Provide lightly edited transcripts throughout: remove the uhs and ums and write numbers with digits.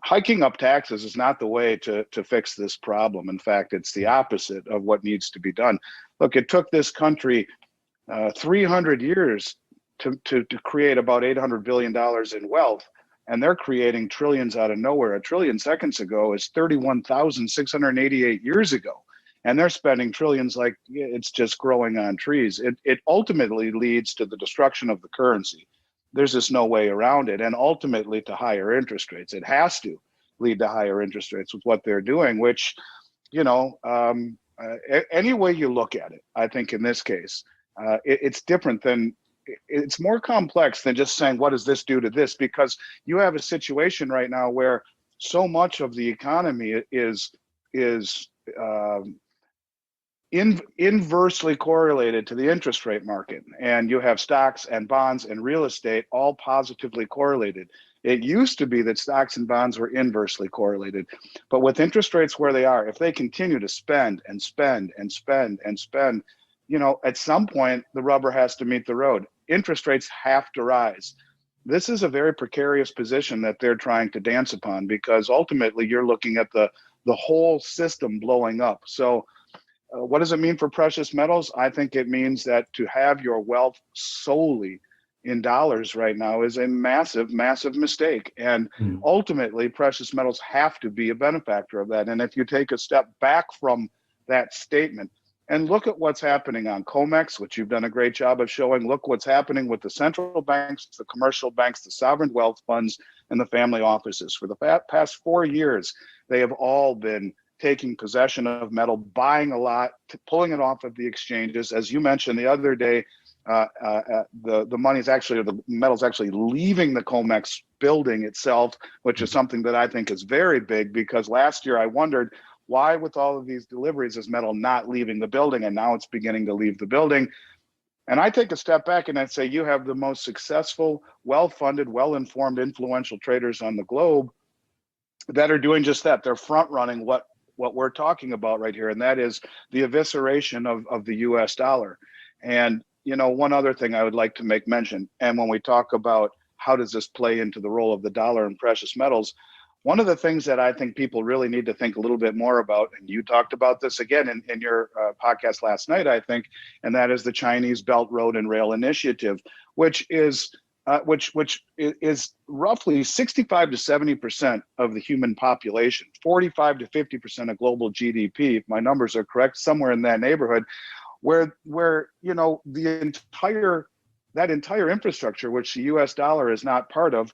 hiking up taxes is not the way to fix this problem. In fact, it's the opposite of what needs to be done. Look, it took this country 300 years to create about $800 billion in wealth, and they're creating trillions out of nowhere. A trillion seconds ago is 31,688 years ago, and they're spending trillions like it's just growing on trees. It ultimately leads to the destruction of the currency. There's just no way around it, and ultimately to higher interest rates. It has to lead to higher interest rates with what they're doing, which, any way you look at it, I think in this case, it's different than, it's more complex than just saying, what does this do to this? Because you have a situation right now where so much of the economy is inversely correlated to the interest rate market. And you have stocks and bonds and real estate all positively correlated. It used to be that stocks and bonds were inversely correlated. But with interest rates where they are, if they continue to spend and spend and spend and spend, at some point, the rubber has to meet the road. Interest rates have to rise. This is a very precarious position that they're trying to dance upon, because ultimately you're looking at the whole system blowing up. So what does it mean for precious metals? I think it means that to have your wealth solely in dollars right now is a massive, massive mistake. And ultimately, precious metals have to be a benefactor of that. And if you take a step back from that statement and look at what's happening on COMEX, which you've done a great job of showing, look what's happening with the central banks, the commercial banks, the sovereign wealth funds, and the family offices. For the past 4 years, they have all been taking possession of metal, buying a lot, pulling it off of the exchanges. As you mentioned the other day, the money's actually, or the metal's actually leaving the COMEX building itself, which is something that I think is very big, because last year I wondered, why with all of these deliveries is metal not leaving the building? And now it's beginning to leave the building. And I take a step back and I say, you have the most successful, well-funded, well-informed, influential traders on the globe that are doing just that. They're front running what we're talking about right here, and that is the evisceration of the US dollar. And one other thing I would like to make mention, and when we talk about how does this play into the role of the dollar and precious metals, one of the things that I think people really need to think a little bit more about, and you talked about this again in your podcast last night, I think, and that is the Chinese Belt Road and Rail Initiative, which is roughly 65 to 70% of the human population, 45 to 50% of global GDP, if my numbers are correct, somewhere in that neighborhood, where that entire infrastructure, which the US dollar is not part of,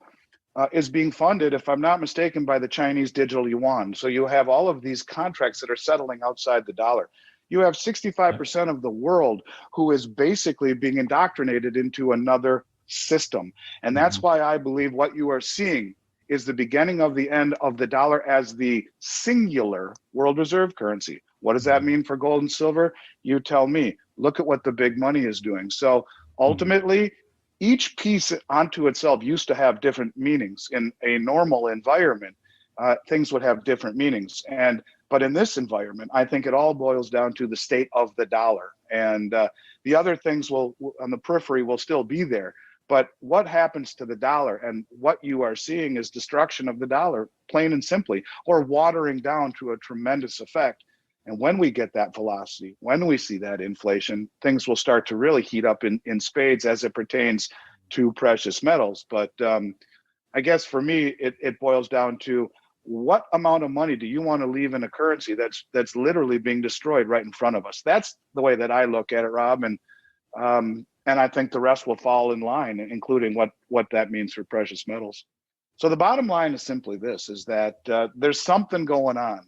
is being funded, if I'm not mistaken, by the Chinese digital yuan. So you have all of these contracts that are settling outside the dollar. You have 65% of the world who is basically being indoctrinated into another system. And that's why I believe what you are seeing is the beginning of the end of the dollar as the singular world reserve currency. What does that mean for gold and silver? You tell me. Look at what the big money is doing. So ultimately, each piece onto itself used to have different meanings. In a normal environment, things would have different meanings. But in this environment, I think it all boils down to the state of the dollar. And the other things will, on the periphery, will still be there. But what happens to the dollar, and what you are seeing is destruction of the dollar, plain and simply, or watering down to a tremendous effect. And when we get that velocity, when we see that inflation, things will start to really heat up in spades as it pertains to precious metals. But I guess for me, it boils down to, what amount of money do you want to leave in a currency that's literally being destroyed right in front of us? That's the way that I look at it, Rob. And I think the rest will fall in line, including what that means for precious metals. So the bottom line is simply this, is that there's something going on.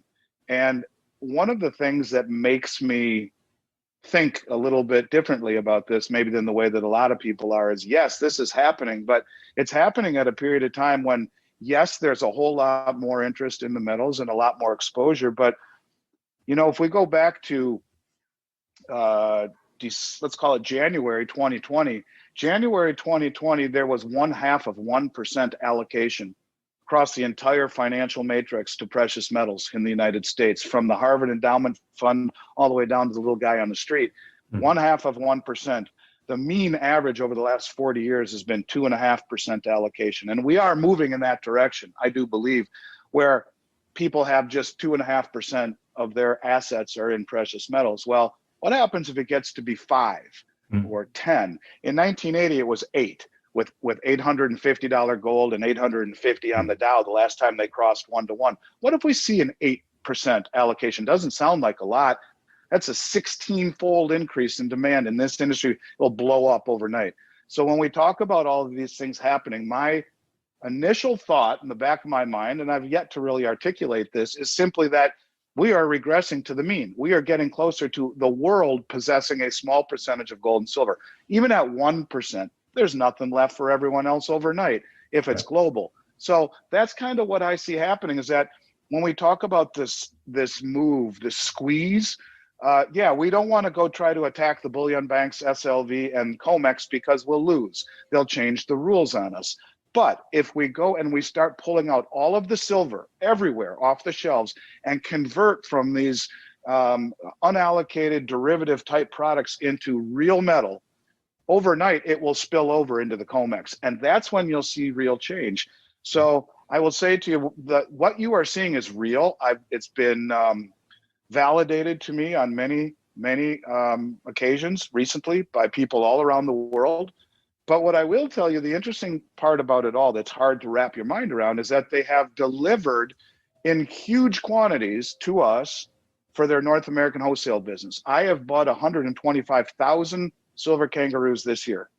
And one of the things that makes me think a little bit differently about this, maybe than the way that a lot of people are, is yes, this is happening, but it's happening at a period of time when, yes, there's a whole lot more interest in the metals and a lot more exposure. But, if we go back to, let's call it January 2020, there was 0.5% allocation across the entire financial matrix to precious metals in the United States, from the Harvard Endowment Fund all the way down to the little guy on the street. 0.5%. The mean average over the last 40 years has been 2.5% allocation. And we are moving in that direction, I do believe. where people have just 2.5% of their assets are in precious metals. Well, what happens if it gets to be 5 or 10? In 1980, it was 8, with $850 gold and 850 on the Dow the last time they crossed 1 to 1. What if we see an 8% allocation? Doesn't sound like a lot. That's a 16-fold increase in demand in this industry. It will blow up overnight. So when we talk about all of these things happening, my initial thought in the back of my mind, and I've yet to really articulate this, is simply that we are regressing to the mean. We are getting closer to the world possessing a small percentage of gold and silver. Even at 1%, there's nothing left for everyone else overnight if it's global. So that's kind of what I see happening, is that when we talk about this move, this squeeze, yeah, we don't want to go try to attack the bullion banks, SLV and COMEX, because we'll lose. They'll change the rules on us. But if we go and we start pulling out all of the silver everywhere off the shelves and convert from these unallocated derivative type products into real metal, overnight it will spill over into the COMEX. And that's when you'll see real change. So I will say to you that what you are seeing is real. It's been validated to me on many occasions recently by people all around the world. But what I will tell you, the interesting part about it all that's hard to wrap your mind around, is that they have delivered in huge quantities to us for their North American wholesale business. I have bought 125,000 silver kangaroos this year,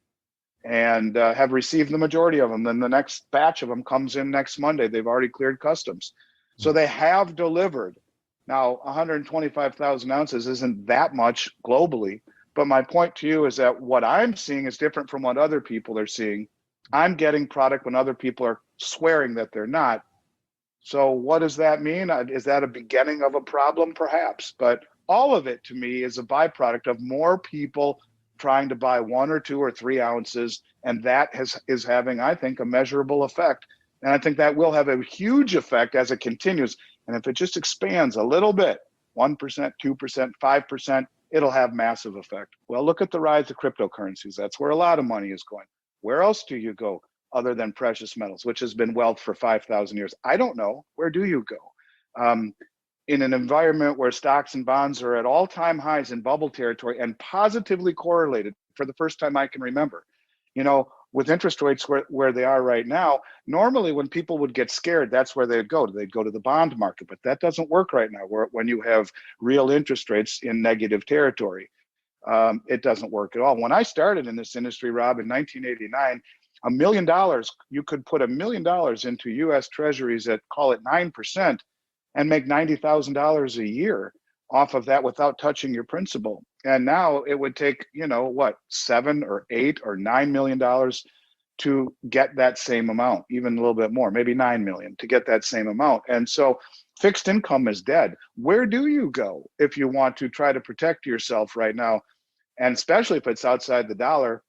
and have received the majority of them. Then the next batch of them comes in next Monday. They've already cleared customs. So they have delivered. Now, 125,000 ounces isn't that much globally, but my point to you is that what I'm seeing is different from what other people are seeing. I'm getting product when other people are swearing that they're not. So what does that mean? Is that a beginning of a problem? Perhaps. But all of it to me is a byproduct of more people trying to buy 1 or 2 or 3 ounces. And that is having, I think, a measurable effect. And I think that will have a huge effect as it continues. And if it just expands a little bit, 1%, 2%, 5%, it'll have massive effect. Well, look at the rise of cryptocurrencies. That's where a lot of money is going. Where else do you go other than precious metals, which has been wealth for 5,000 years? I don't know. Where do you go? In an environment where stocks and bonds are at all-time highs in bubble territory and positively correlated for the first time I can remember. You know, with interest rates where they are right now, normally when people would get scared, that's where they'd go. They'd go to the bond market, but that doesn't work right now when you have real interest rates in negative territory. It doesn't work at all. When I started in this industry, Rob, in 1989, $1 million, you could put $1 million into US treasuries at, call it 9%, and make $90,000 a year off of that without touching your principal. And now it would take, you know, what, 7 or 8 or $9 million to get that same amount, even a little bit more, maybe 9 million to get that same amount. And so fixed income is dead. Where do you go if you want to try to protect yourself right now? And especially if it's outside the dollar,